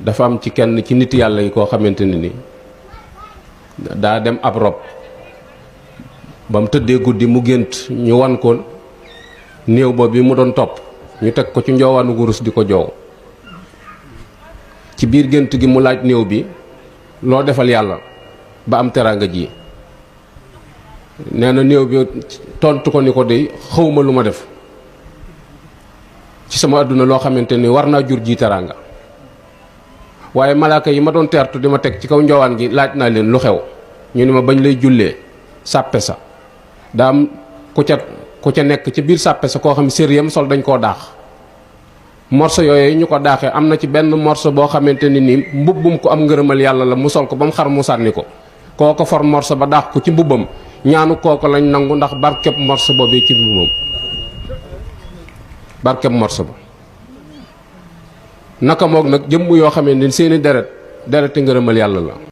dafa am ci kenn ci nit yàlla yi koo xamante ne ni daa dem ab rob ba mu tëddee guddi mu gént ñu wan ko néew boobu bi mu doon topp ñu teg ko ci njoowaanu wurus di ko joow ci biir gént gi mu laaj néew bi loo defal yàlla ba am teraanga ji nee na néew bi tontu ko ni ko de xawma lu ma def ci sama àdduna loo xamante ni war naa jur ji teraanga waaye malaaka yi ma doon teertu di ma teg ci kaw njoowaan gi laaj naa leen lu xew ñu ni ma bañ lay jullee sàppe sa daa am ku ca nekk ci biir sàppe sa koo xam sér yam sol dañ koo daax morso yooyu ñu ko daaxee am na ci benn morso boo xamante ni nii mbubbum ko am ngërëmal yàlla la mu sol ko ba mu xar mu sànni ko kooko for morso ba daax ko ci mbubbam ñaanu kooko lañ nangu ndax barkeb morso boobee ci mbubbam barkeb morso ba naka moog nag jëmm yoo xamante ni seeni dereti ngërëmal yàlla la